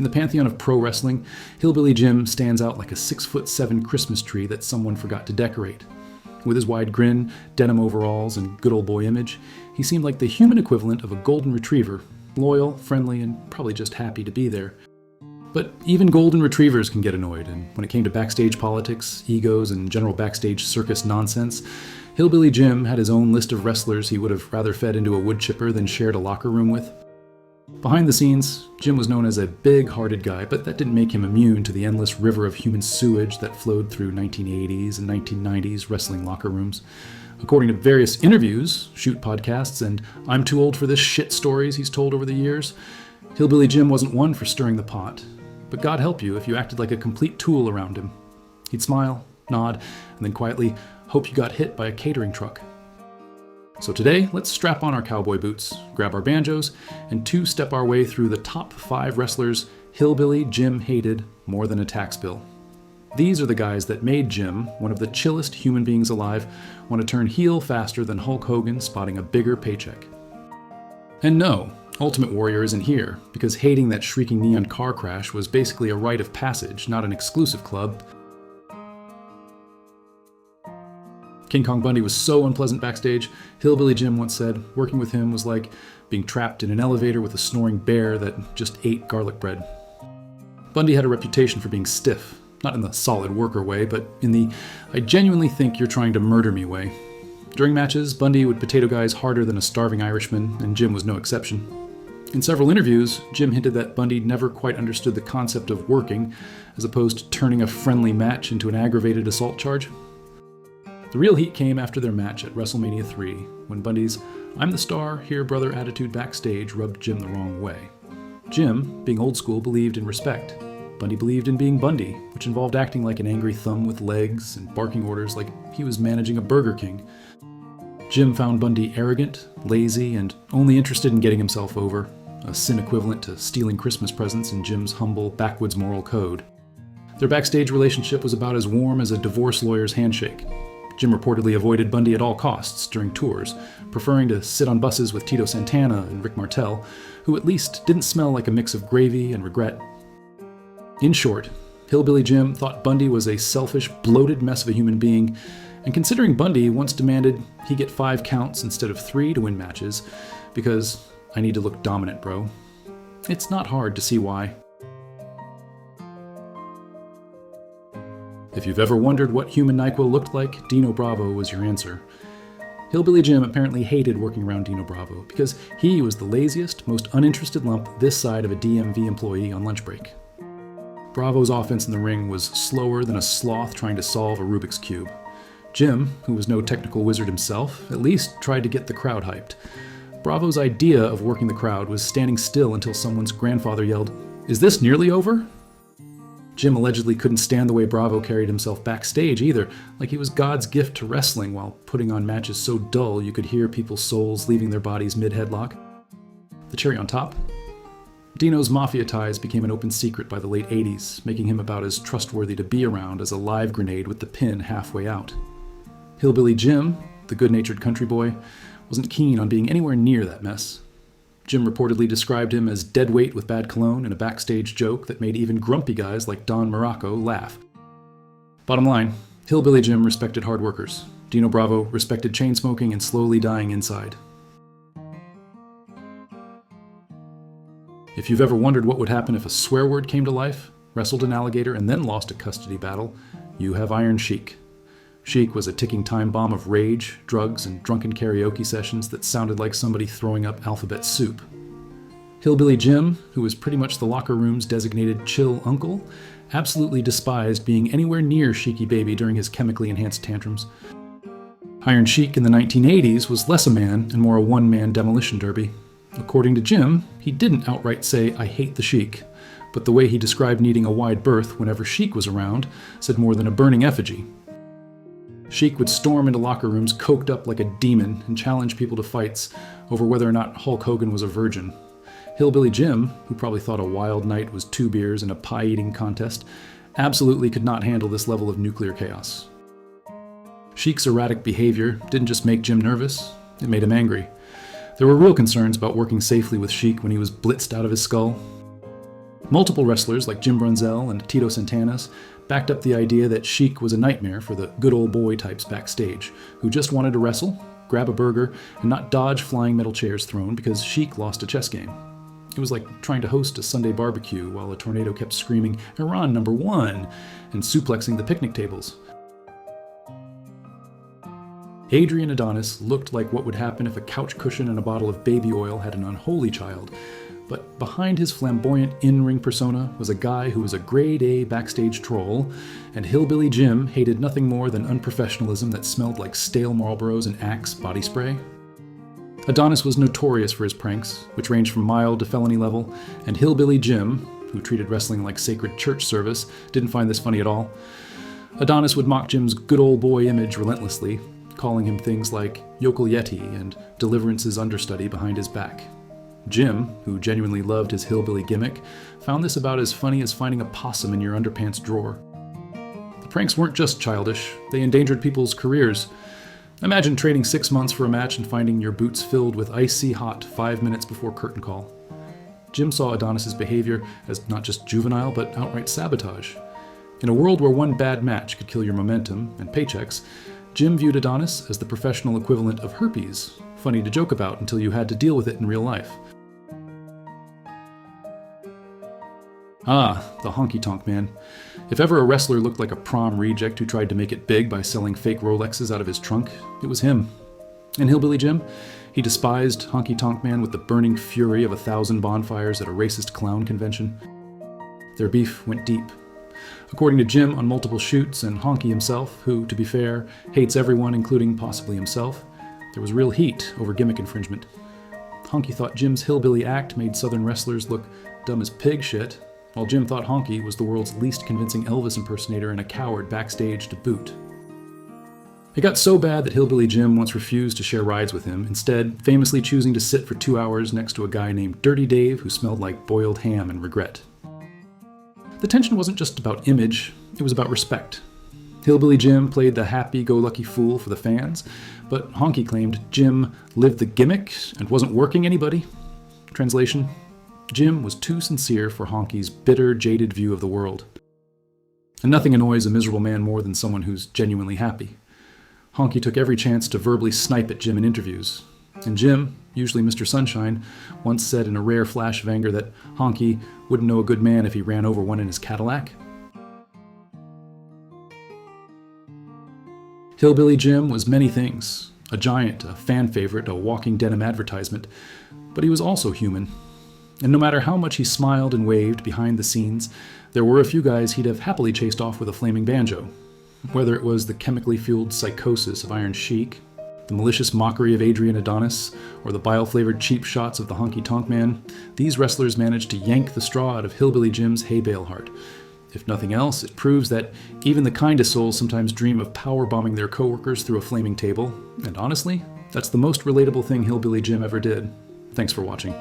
In the pantheon of pro wrestling, Hillbilly Jim stands out like a 6'7" Christmas tree that someone forgot to decorate. With his wide grin, denim overalls, and good old boy image, he seemed like the human equivalent of a golden retriever, loyal, friendly, and probably just happy to be there. But even golden retrievers can get annoyed, and when it came to backstage politics, egos, and general backstage circus nonsense, Hillbilly Jim had his own list of wrestlers he would have rather fed into a wood chipper than shared a locker room with. Behind the scenes, Jim was known as a big-hearted guy, but that didn't make him immune to the endless river of human sewage that flowed through 1980s and 1990s wrestling locker rooms. According to various interviews, shoot podcasts, and I'm too old for this shit stories he's told over the years, Hillbilly Jim wasn't one for stirring the pot. But God help you if you acted like a complete tool around him. He'd smile, nod, and then quietly hope you got hit by a catering truck. So today, let's strap on our cowboy boots, grab our banjos, and two-step our way through the top 5 wrestlers Hillbilly Jim hated more than a tax bill. These are the guys that made Jim, one of the chillest human beings alive, want to turn heel faster than Hulk Hogan spotting a bigger paycheck. And no, Ultimate Warrior isn't here, because hating that shrieking neon car crash was basically a rite of passage, not an exclusive club. King Kong Bundy was so unpleasant backstage, Hillbilly Jim once said working with him was like being trapped in an elevator with a snoring bear that just ate garlic bread. Bundy had a reputation for being stiff, not in the solid worker way, but in the I genuinely think you're trying to murder me way. During matches, Bundy would potato guys harder than a starving Irishman, and Jim was no exception. In several interviews, Jim hinted that Bundy never quite understood the concept of working, as opposed to turning a friendly match into an aggravated assault charge. The real heat came after their match at WrestleMania 3, when Bundy's "I'm the star, here brother" attitude backstage rubbed Jim the wrong way. Jim, being old school, believed in respect. Bundy believed in being Bundy, which involved acting like an angry thumb with legs and barking orders like he was managing a Burger King. Jim found Bundy arrogant, lazy, and only interested in getting himself over, a sin equivalent to stealing Christmas presents in Jim's humble, backwoods moral code. Their backstage relationship was about as warm as a divorce lawyer's handshake. Jim reportedly avoided Bundy at all costs during tours, preferring to sit on buses with Tito Santana and Rick Martel, who at least didn't smell like a mix of gravy and regret. In short, Hillbilly Jim thought Bundy was a selfish, bloated mess of a human being, and considering Bundy once demanded he get 5 counts instead of 3 to win matches, because I need to look dominant, bro. It's not hard to see why. If you've ever wondered what human NyQuil looked like, Dino Bravo was your answer. Hillbilly Jim apparently hated working around Dino Bravo because he was the laziest, most uninterested lump this side of a DMV employee on lunch break. Bravo's offense in the ring was slower than a sloth trying to solve a Rubik's Cube. Jim, who was no technical wizard himself, at least tried to get the crowd hyped. Bravo's idea of working the crowd was standing still until someone's grandfather yelled, "Is this nearly over?" Jim allegedly couldn't stand the way Bravo carried himself backstage either, like he was God's gift to wrestling while putting on matches so dull you could hear people's souls leaving their bodies mid-headlock. The cherry on top? Dino's mafia ties became an open secret by the late 80s, making him about as trustworthy to be around as a live grenade with the pin halfway out. Hillbilly Jim, the good-natured country boy, wasn't keen on being anywhere near that mess. Jim reportedly described him as dead weight with bad cologne in a backstage joke that made even grumpy guys like Don Morocco laugh. Bottom line, Hillbilly Jim respected hard workers. Dino Bravo respected chain smoking and slowly dying inside. If you've ever wondered what would happen if a swear word came to life, wrestled an alligator, and then lost a custody battle, you have Iron Sheik. Sheik was a ticking time bomb of rage, drugs, and drunken karaoke sessions that sounded like somebody throwing up alphabet soup. Hillbilly Jim, who was pretty much the locker room's designated chill uncle, absolutely despised being anywhere near Sheiky Baby during his chemically enhanced tantrums. Iron Sheik in the 1980s was less a man and more a one-man demolition derby. According to Jim, he didn't outright say, "I hate the Sheik," but the way he described needing a wide berth whenever Sheik was around said more than a burning effigy. Sheik would storm into locker rooms coked up like a demon and challenge people to fights over whether or not Hulk Hogan was a virgin. Hillbilly Jim, who probably thought a wild night was 2 beers and a pie-eating contest, absolutely could not handle this level of nuclear chaos. Sheik's erratic behavior didn't just make Jim nervous, it made him angry. There were real concerns about working safely with Sheik when he was blitzed out of his skull. Multiple wrestlers like Jim Brunzell and Tito Santana's backed up the idea that Sheik was a nightmare for the good old boy types backstage, who just wanted to wrestle, grab a burger, and not dodge flying metal chairs thrown because Sheik lost a chess game. It was like trying to host a Sunday barbecue while a tornado kept screaming, "Iran #1," and suplexing the picnic tables. Adrian Adonis looked like what would happen if a couch cushion and a bottle of baby oil had an unholy child, but behind his flamboyant in-ring persona was a guy who was a grade A backstage troll, and Hillbilly Jim hated nothing more than unprofessionalism that smelled like stale Marlboros and Axe body spray. Adonis was notorious for his pranks, which ranged from mild to felony level, and Hillbilly Jim, who treated wrestling like sacred church service, didn't find this funny at all. Adonis would mock Jim's good old boy image relentlessly, calling him things like Yokel Yeti and Deliverance's understudy behind his back. Jim, who genuinely loved his hillbilly gimmick, found this about as funny as finding a possum in your underpants drawer. The pranks weren't just childish, they endangered people's careers. Imagine trading 6 months for a match and finding your boots filled with icy hot 5 minutes before curtain call. Jim saw Adonis's behavior as not just juvenile, but outright sabotage. In a world where one bad match could kill your momentum and paychecks, Jim viewed Adonis as the professional equivalent of herpes, funny to joke about until you had to deal with it in real life. Ah, the honky-tonk man. If ever a wrestler looked like a prom reject who tried to make it big by selling fake Rolexes out of his trunk, it was him. And Hillbilly Jim? He despised honky-tonk man with the burning fury of 1,000 bonfires at a racist clown convention. Their beef went deep. According to Jim on multiple shoots and Honky himself, who, to be fair, hates everyone including possibly himself, there was real heat over gimmick infringement. Honky thought Jim's hillbilly act made Southern wrestlers look dumb as pig shit, while Jim thought Honky was the world's least convincing Elvis impersonator and a coward backstage to boot. It got so bad that Hillbilly Jim once refused to share rides with him, instead famously choosing to sit for 2 hours next to a guy named Dirty Dave who smelled like boiled ham and regret. The tension wasn't just about image, it was about respect. Hillbilly Jim played the happy-go-lucky fool for the fans, but Honky claimed Jim lived the gimmick and wasn't working anybody. Translation: Jim was too sincere for Honky's bitter, jaded view of the world. And nothing annoys a miserable man more than someone who's genuinely happy. Honky took every chance to verbally snipe at Jim in interviews. And Jim, usually Mr. Sunshine, once said in a rare flash of anger that Honky wouldn't know a good man if he ran over one in his Cadillac. Hillbilly Jim was many things. A giant, a fan favorite, a walking denim advertisement. But he was also human. And no matter how much he smiled and waved behind the scenes, there were a few guys he'd have happily chased off with a flaming banjo. Whether it was the chemically fueled psychosis of Iron Sheik, the malicious mockery of Adrian Adonis, or the bile-flavored cheap shots of the honky-tonk man, these wrestlers managed to yank the straw out of Hillbilly Jim's hay bale heart. If nothing else, it proves that even the kindest souls sometimes dream of power-bombing their coworkers through a flaming table, and honestly, that's the most relatable thing Hillbilly Jim ever did. Thanks for watching.